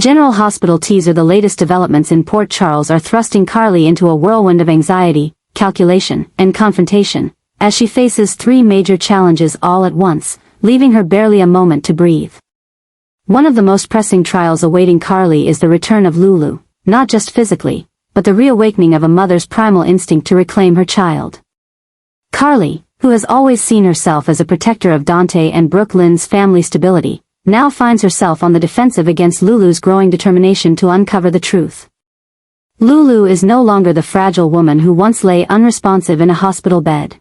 General Hospital teaser. The latest developments in Port Charles are thrusting Carly into a whirlwind of anxiety, calculation, and confrontation, as she faces three major challenges all at once, leaving her barely a moment to breathe. One of the most pressing trials awaiting Carly is the return of Lulu, not just physically, but the reawakening of a mother's primal instinct to reclaim her child. Carly, who has always seen herself as a protector of Dante and Brooke Lynn's family stability, now finds herself on the defensive against Lulu's growing determination to uncover the truth. Lulu is no longer the fragile woman who once lay unresponsive in a hospital bed.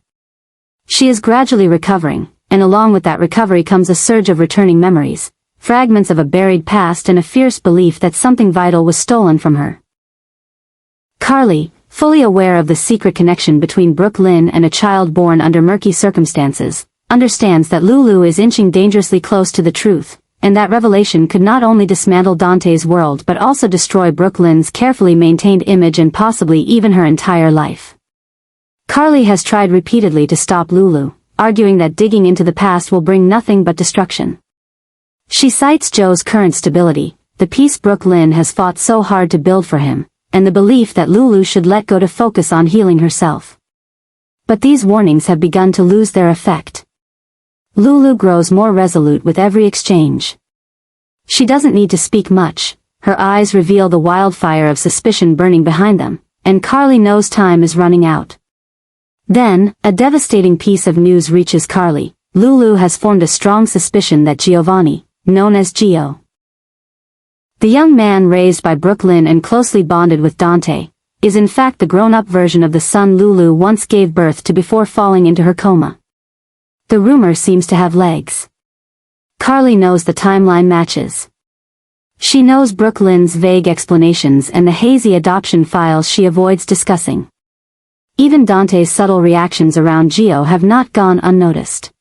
She is gradually recovering, and along with that recovery comes a surge of returning memories, fragments of a buried past and a fierce belief that something vital was stolen from her. Carly, fully aware of the secret connection between Brooke Lynn and a child born under murky circumstances, understands that Lulu is inching dangerously close to the truth, and that revelation could not only dismantle Dante's world but also destroy Brooke Lynn's carefully maintained image and possibly even her entire life. Carly has tried repeatedly to stop Lulu, arguing that digging into the past will bring nothing but destruction. She cites Joe's current stability, the peace Brooke Lynn has fought so hard to build for him, and the belief that Lulu should let go to focus on healing herself. But these warnings have begun to lose their effect. Lulu grows more resolute with every exchange. She doesn't need to speak much, her eyes reveal the wildfire of suspicion burning behind them, and Carly knows time is running out. Then, a devastating piece of news reaches Carly. Lulu has formed a strong suspicion that Giovanni, known as Gio, the young man raised by Brooke Lynn and closely bonded with Dante, is in fact the grown-up version of the son Lulu once gave birth to before falling into her coma. The rumor seems to have legs. Carly knows the timeline matches. She knows Brooke Lynn's vague explanations and the hazy adoption files she avoids discussing. Even Dante's subtle reactions around Gio have not gone unnoticed.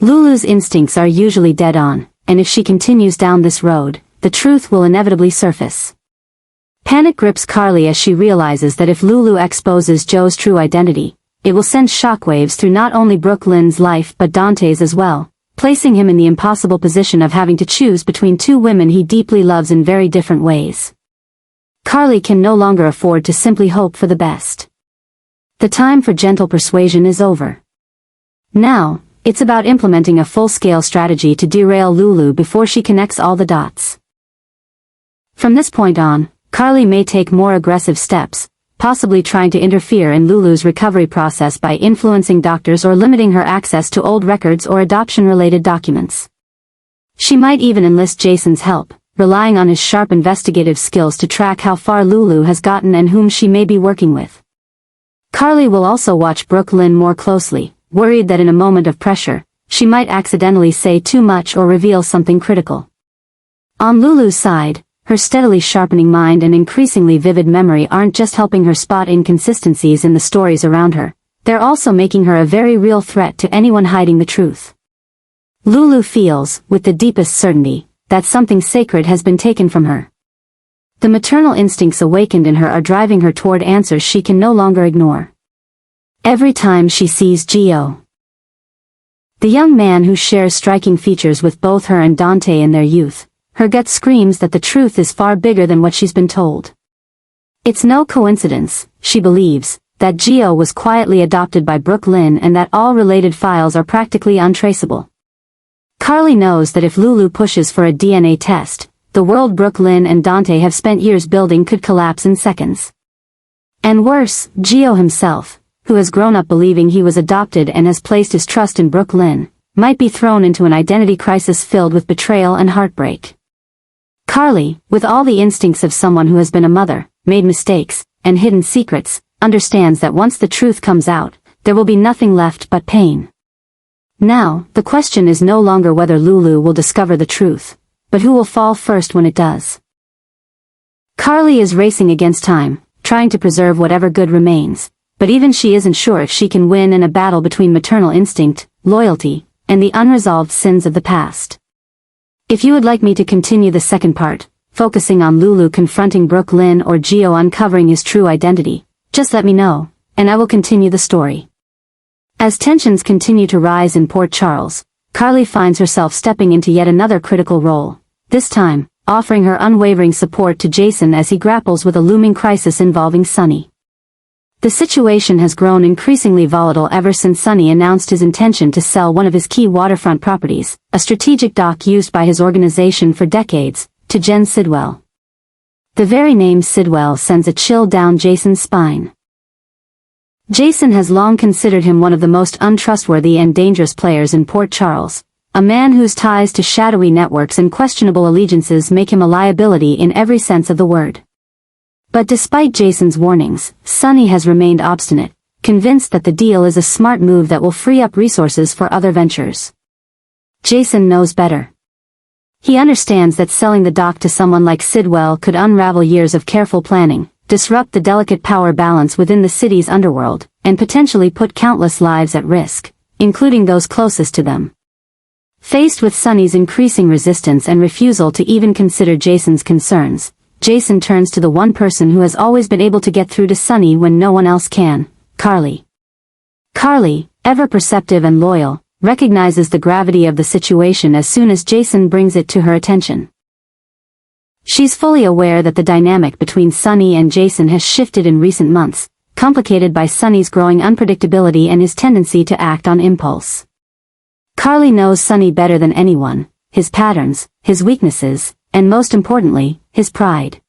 Lulu's instincts are usually dead on, and if she continues down this road, the truth will inevitably surface. Panic grips Carly as she realizes that if Lulu exposes Joe's true identity, it will send shockwaves through not only Brooke Lynn's life but Dante's as well, placing him in the impossible position of having to choose between two women he deeply loves in very different ways. Carly can no longer afford to simply hope for the best. The time for gentle persuasion is over. Now, it's about implementing a full-scale strategy to derail Lulu before she connects all the dots. From this point on, Carly may take more aggressive steps, possibly trying to interfere in Lulu's recovery process by influencing doctors or limiting her access to old records or adoption-related documents. She might even enlist Jason's help, relying on his sharp investigative skills to track how far Lulu has gotten and whom she may be working with. Carly will also watch Brooke Lynn more closely, worried that in a moment of pressure, she might accidentally say too much or reveal something critical. On Lulu's side, her steadily sharpening mind and increasingly vivid memory aren't just helping her spot inconsistencies in the stories around her, they're also making her a very real threat to anyone hiding the truth. Lulu feels, with the deepest certainty, that something sacred has been taken from her. The maternal instincts awakened in her are driving her toward answers she can no longer ignore. Every time she sees Gio, the young man who shares striking features with both her and Dante in their youth, her gut screams that the truth is far bigger than what she's been told. It's no coincidence, she believes, that Gio was quietly adopted by Brooke Lynn and that all related files are practically untraceable. Carly knows that if Lulu pushes for a DNA test, the world Brooke Lynn and Dante have spent years building could collapse in seconds. And worse, Gio himself, who has grown up believing he was adopted and has placed his trust in Brooke Lynn, might be thrown into an identity crisis filled with betrayal and heartbreak. Carly, with all the instincts of someone who has been a mother, made mistakes, and hidden secrets, understands that once the truth comes out, there will be nothing left but pain. Now, the question is no longer whether Lulu will discover the truth, but who will fall first when it does. Carly is racing against time, trying to preserve whatever good remains, but even she isn't sure if she can win in a battle between maternal instinct, loyalty, and the unresolved sins of the past. If you would like me to continue the second part, focusing on Lulu confronting Brooke Lynn or Gio uncovering his true identity, just let me know, and I will continue the story. As tensions continue to rise in Port Charles, Carly finds herself stepping into yet another critical role, this time, offering her unwavering support to Jason as he grapples with a looming crisis involving Sonny. The situation has grown increasingly volatile ever since Sonny announced his intention to sell one of his key waterfront properties, a strategic dock used by his organization for decades, to Jen Sidwell. The very name Sidwell sends a chill down Jason's spine. Jason has long considered him one of the most untrustworthy and dangerous players in Port Charles, a man whose ties to shadowy networks and questionable allegiances make him a liability in every sense of the word. But despite Jason's warnings, Sonny has remained obstinate, convinced that the deal is a smart move that will free up resources for other ventures. Jason knows better. He understands that selling the dock to someone like Sidwell could unravel years of careful planning, disrupt the delicate power balance within the city's underworld, and potentially put countless lives at risk, including those closest to them. Faced with Sonny's increasing resistance and refusal to even consider Jason's concerns, Jason turns to the one person who has always been able to get through to Sonny when no one else can, Carly. Carly, ever perceptive and loyal, recognizes the gravity of the situation as soon as Jason brings it to her attention. She's fully aware that the dynamic between Sonny and Jason has shifted in recent months, complicated by Sonny's growing unpredictability and his tendency to act on impulse. Carly knows Sonny better than anyone, his patterns, his weaknesses, and most importantly, his pride.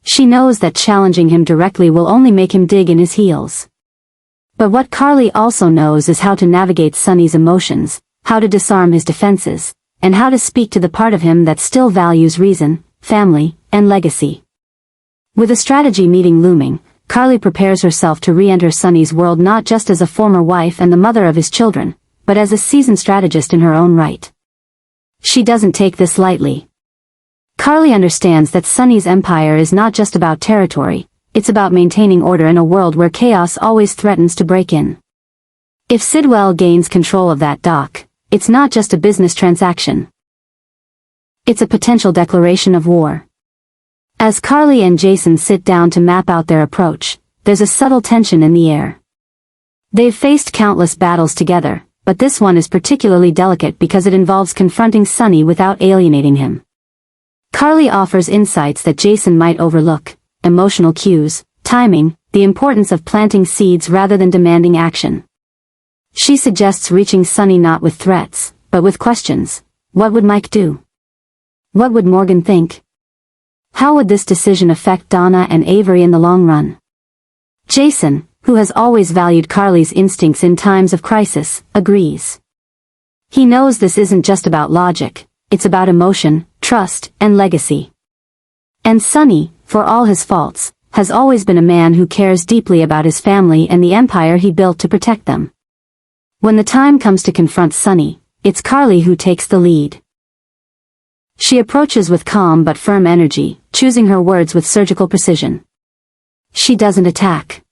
She knows that challenging him directly will only make him dig in his heels. But what Carly also knows is how to navigate Sonny's emotions, how to disarm his defenses, and how to speak to the part of him that still values reason, family, and legacy. With a strategy meeting looming, Carly prepares herself to re-enter Sonny's world not just as a former wife and the mother of his children, but as a seasoned strategist in her own right. She doesn't take this lightly. Carly understands that Sonny's empire is not just about territory, it's about maintaining order in a world where chaos always threatens to break in. If Sidwell gains control of that dock, it's not just a business transaction. It's a potential declaration of war. As Carly and Jason sit down to map out their approach, there's a subtle tension in the air. They've faced countless battles together, but this one is particularly delicate because it involves confronting Sonny without alienating him. Carly offers insights that Jason might overlook: emotional cues, timing, the importance of planting seeds rather than demanding action. She suggests reaching Sonny not with threats, but with questions. What would Mike do? What would Morgan think? How would this decision affect Donna and Avery in the long run? Jason, who has always valued Carly's instincts in times of crisis, agrees. He knows this isn't just about logic, it's about emotion, trust, and legacy. And Sonny, for all his faults, has always been a man who cares deeply about his family and the empire he built to protect them. When the time comes to confront Sonny, it's Carly who takes the lead. She approaches with calm but firm energy, choosing her words with surgical precision. She doesn't attack.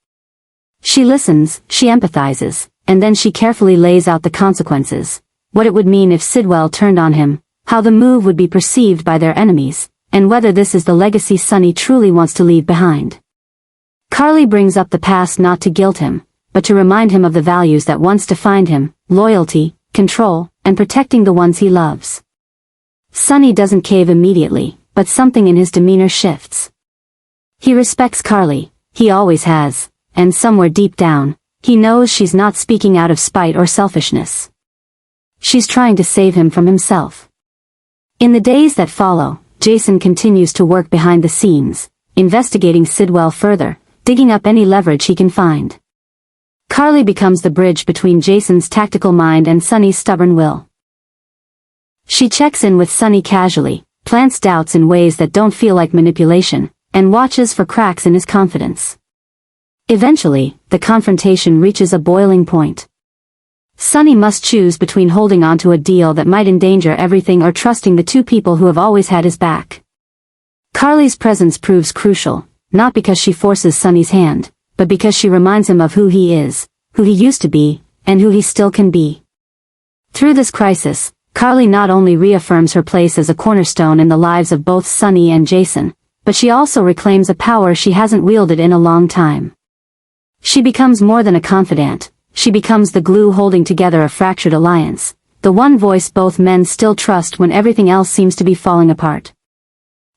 She listens, she empathizes, and then she carefully lays out the consequences, what it would mean if Sidwell turned on him, how the move would be perceived by their enemies, and whether this is the legacy Sonny truly wants to leave behind. Carly brings up the past not to guilt him, but to remind him of the values that once defined him: loyalty, control, and protecting the ones he loves. Sonny doesn't cave immediately, but something in his demeanor shifts. He respects Carly, he always has, and somewhere deep down, he knows she's not speaking out of spite or selfishness. She's trying to save him from himself. In the days that follow, Jason continues to work behind the scenes, investigating Sidwell further, digging up any leverage he can find. Carly becomes the bridge between Jason's tactical mind and Sonny's stubborn will. She checks in with Sonny casually, plants doubts in ways that don't feel like manipulation, and watches for cracks in his confidence. Eventually, the confrontation reaches a boiling point. Sonny must choose between holding on to a deal that might endanger everything or trusting the two people who have always had his back. Carly's presence proves crucial, not because she forces Sonny's hand, but because she reminds him of who he is, who he used to be, and who he still can be. Through this crisis, Carly not only reaffirms her place as a cornerstone in the lives of both Sonny and Jason, but she also reclaims a power she hasn't wielded in a long time. She becomes more than a confidant. She becomes the glue holding together a fractured alliance, the one voice both men still trust when everything else seems to be falling apart.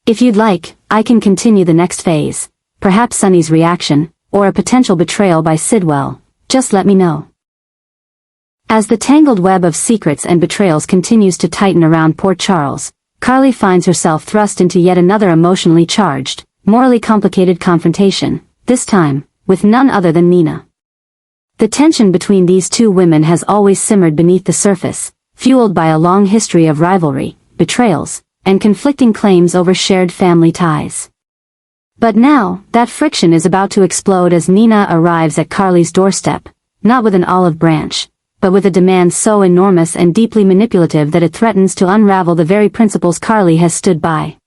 If you'd like, I can continue the next phase, perhaps Sonny's reaction, or a potential betrayal by Sidwell. Just let me know. As the tangled web of secrets and betrayals continues to tighten around Port Charles, Carly finds herself thrust into yet another emotionally charged, morally complicated confrontation, this time, with none other than Nina. The tension between these two women has always simmered beneath the surface, fueled by a long history of rivalry, betrayals, and conflicting claims over shared family ties. But now, that friction is about to explode as Nina arrives at Carly's doorstep, not with an olive branch, but with a demand so enormous and deeply manipulative that it threatens to unravel the very principles Carly has stood by.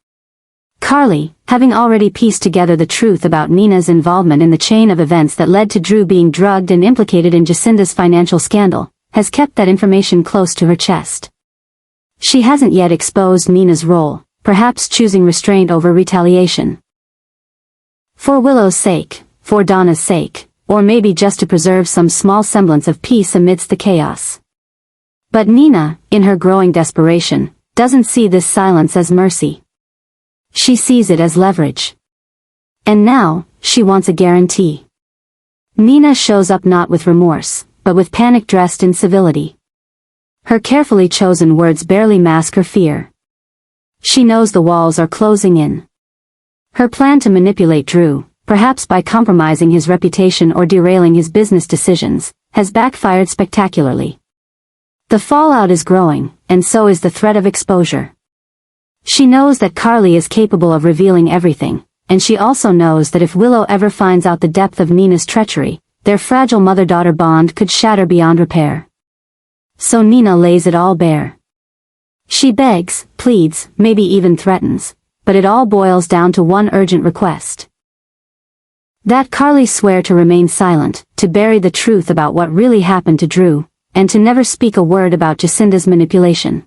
Carly, having already pieced together the truth about Nina's involvement in the chain of events that led to Drew being drugged and implicated in Jacinda's financial scandal, has kept that information close to her chest. She hasn't yet exposed Nina's role, perhaps choosing restraint over retaliation. For Willow's sake, for Donna's sake, or maybe just to preserve some small semblance of peace amidst the chaos. But Nina, in her growing desperation, doesn't see this silence as mercy. She sees it as leverage. And now, she wants a guarantee. Nina shows up not with remorse, but with panic dressed in civility. Her carefully chosen words barely mask her fear. She knows the walls are closing in. Her plan to manipulate Drew, perhaps by compromising his reputation or derailing his business decisions, has backfired spectacularly. The fallout is growing, and so is the threat of exposure. She knows that Carly is capable of revealing everything, and she also knows that if Willow ever finds out the depth of Nina's treachery, their fragile mother-daughter bond could shatter beyond repair. So Nina lays it all bare. She begs, pleads, maybe even threatens, but it all boils down to one urgent request. That Carly swear to remain silent, to bury the truth about what really happened to Drew, and to never speak a word about Jacinda's manipulation.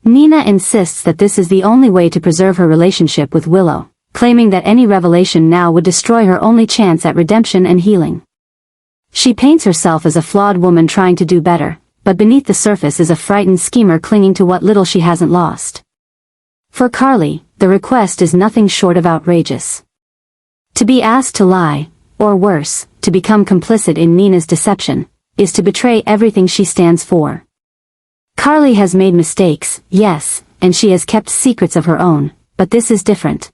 Nina insists that this is the only way to preserve her relationship with Willow, claiming that any revelation now would destroy her only chance at redemption and healing. She paints herself as a flawed woman trying to do better, but beneath the surface is a frightened schemer clinging to what little she hasn't lost. For Carly, the request is nothing short of outrageous. To be asked to lie, or worse, to become complicit in Nina's deception, is to betray everything she stands for. Carly has made mistakes, yes, and she has kept secrets of her own, but this is different.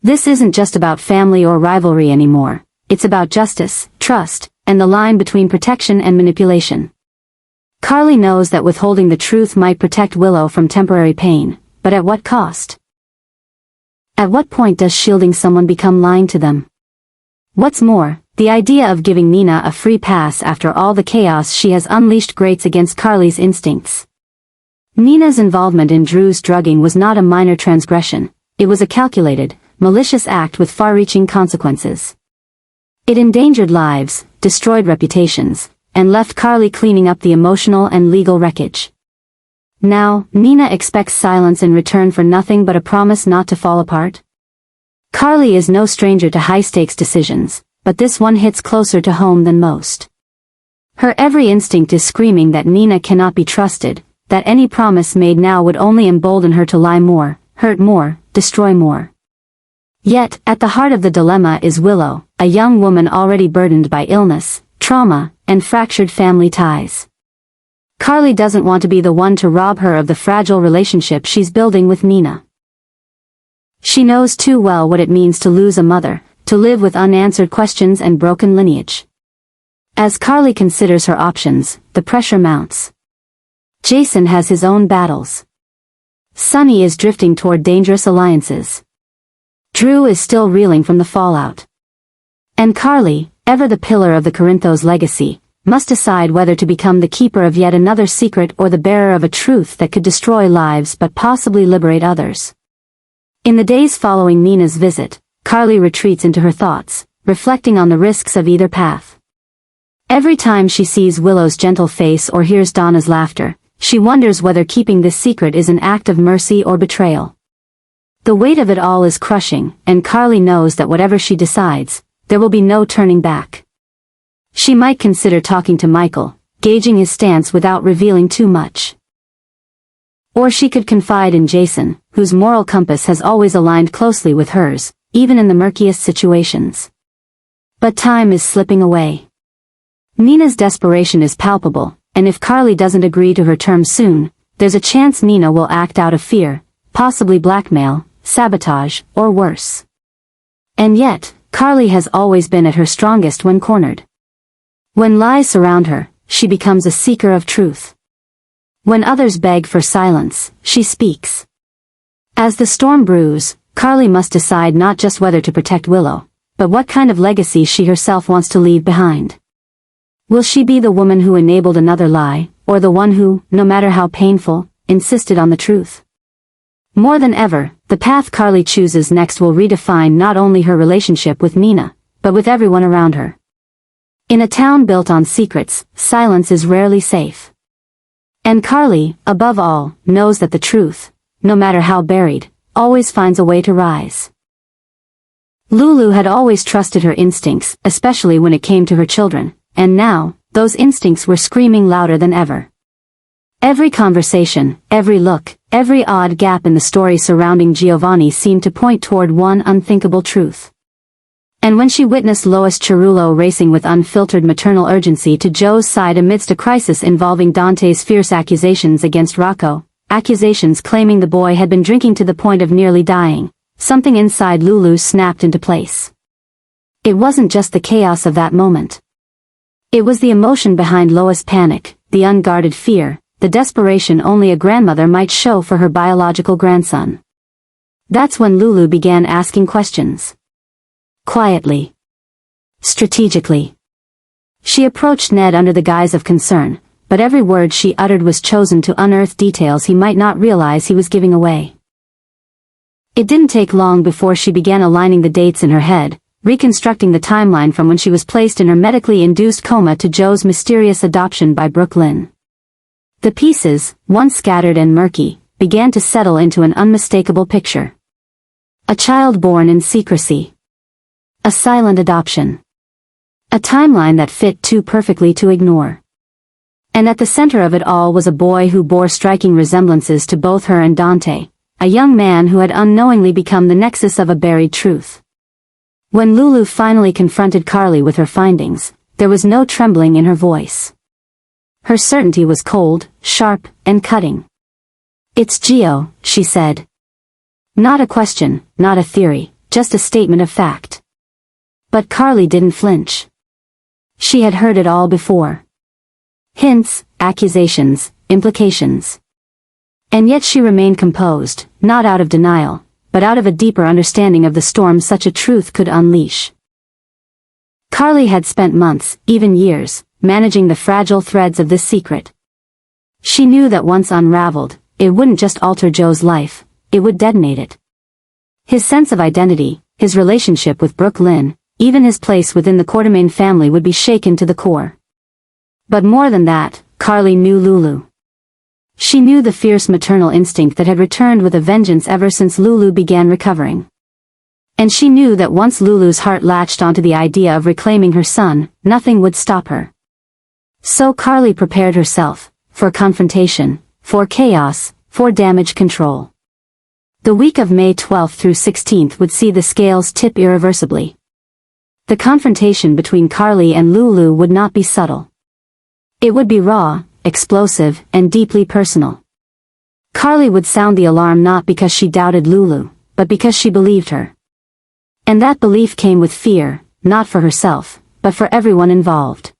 This isn't just about family or rivalry anymore, it's about justice, trust, and the line between protection and manipulation. Carly knows that withholding the truth might protect Willow from temporary pain, but at what cost? At what point does shielding someone become lying to them? What's more, the idea of giving Nina a free pass after all the chaos she has unleashed grates against Carly's instincts. Nina's involvement in Drew's drugging was not a minor transgression, it was a calculated, malicious act with far-reaching consequences. It endangered lives, destroyed reputations, and left Carly cleaning up the emotional and legal wreckage. Now, Nina expects silence in return for nothing but a promise not to fall apart. Carly is no stranger to high-stakes decisions, but this one hits closer to home than most. Her every instinct is screaming that Nina cannot be trusted, that any promise made now would only embolden her to lie more, hurt more, destroy more. Yet, at the heart of the dilemma is Willow, a young woman already burdened by illness, trauma, and fractured family ties. Carly doesn't want to be the one to rob her of the fragile relationship she's building with Nina. She knows too well what it means to lose a mother, to live with unanswered questions and broken lineage. As Carly considers her options, the pressure mounts. Jason has his own battles. Sonny is drifting toward dangerous alliances. Drew is still reeling from the fallout. And Carly, ever the pillar of the Corinthos legacy, must decide whether to become the keeper of yet another secret or the bearer of a truth that could destroy lives but possibly liberate others. In the days following Nina's visit, Carly retreats into her thoughts, reflecting on the risks of either path. Every time she sees Willow's gentle face or hears Donna's laughter, she wonders whether keeping this secret is an act of mercy or betrayal. The weight of it all is crushing, and Carly knows that whatever she decides, there will be no turning back. She might consider talking to Micheal, gauging his stance without revealing too much. Or she could confide in Jason, whose moral compass has always aligned closely with hers, even in the murkiest situations. But time is slipping away. Nina's desperation is palpable, and if Carly doesn't agree to her terms soon, there's a chance Nina will act out of fear, possibly blackmail, sabotage, or worse. And yet, Carly has always been at her strongest when cornered. When lies surround her, she becomes a seeker of truth. When others beg for silence, she speaks. As the storm brews, Carly must decide not just whether to protect Willow, but what kind of legacy she herself wants to leave behind. Will she be the woman who enabled another lie, or the one who, no matter how painful, insisted on the truth? More than ever, the path Carly chooses next will redefine not only her relationship with Nina, but with everyone around her. In a town built on secrets, silence is rarely safe. And Carly, above all, knows that the truth, no matter how buried, always finds a way to rise. Lulu had always trusted her instincts, especially when it came to her children, and now, those instincts were screaming louder than ever. Every conversation, every look, every odd gap in the story surrounding Giovanni seemed to point toward one unthinkable truth. And when she witnessed Lois Cerullo racing with unfiltered maternal urgency to Joe's side amidst a crisis involving Dante's fierce accusations against Rocco, accusations claiming the boy had been drinking to the point of nearly dying, something inside Lulu snapped into place. It wasn't just the chaos of that moment. It was the emotion behind Lois' panic, the unguarded fear, the desperation only a grandmother might show for her biological grandson. That's when Lulu began asking questions. Quietly. Strategically. She approached Ned under the guise of concern, but every word she uttered was chosen to unearth details he might not realize he was giving away. It didn't take long before she began aligning the dates in her head, reconstructing the timeline from when she was placed in her medically induced coma to Joe's mysterious adoption by Brooklyn. The pieces, once scattered and murky, began to settle into an unmistakable picture. A child born in secrecy. A silent adoption. A timeline that fit too perfectly to ignore. And at the center of it all was a boy who bore striking resemblances to both her and Dante, a young man who had unknowingly become the nexus of a buried truth. When Lulu finally confronted Carly with her findings, there was no trembling in her voice. Her certainty was cold, sharp, and cutting. "It's Gio," she said. Not a question, not a theory, just a statement of fact. But Carly didn't flinch. She had heard it all before. Hints, accusations, implications. And yet she remained composed, not out of denial, but out of a deeper understanding of the storm such a truth could unleash. Carly had spent months, even years, managing the fragile threads of this secret. She knew that once unraveled, it wouldn't just alter Joe's life, it would detonate it. His sense of identity, his relationship with Brooklyn, even his place within the Quartermain family would be shaken to the core. But more than that, Carly knew Lulu. She knew the fierce maternal instinct that had returned with a vengeance ever since Lulu began recovering. And she knew that once Lulu's heart latched onto the idea of reclaiming her son, nothing would stop her. So Carly prepared herself, for confrontation, for chaos, for damage control. The week of May 12th through 16th would see the scales tip irreversibly. The confrontation between Carly and Lulu would not be subtle. It would be raw, explosive, and deeply personal. Carly would sound the alarm not because she doubted Lulu, but because she believed her. And that belief came with fear, not for herself, but for everyone involved.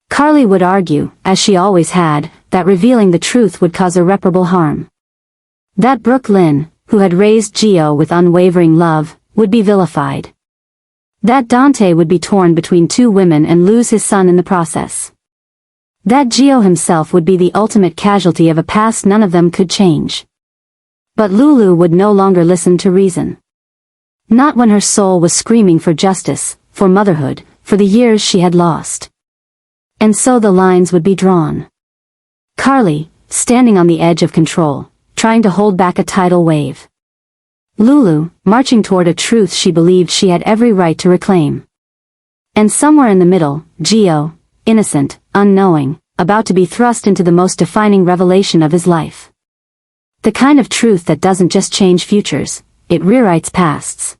Carly would argue, as she always had, that revealing the truth would cause irreparable harm. That Brooklyn, who had raised Gio with unwavering love, would be vilified. That Dante would be torn between two women and lose his son in the process. That Gio himself would be the ultimate casualty of a past none of them could change. But Lulu would no longer listen to reason. Not when her soul was screaming for justice, for motherhood, for the years she had lost. And so the lines would be drawn. Carly, standing on the edge of control, trying to hold back a tidal wave. Lulu, marching toward a truth she believed she had every right to reclaim. And somewhere in the middle, Gio, innocent, unknowing, about to be thrust into the most defining revelation of his life. The kind of truth that doesn't just change futures, it rewrites pasts.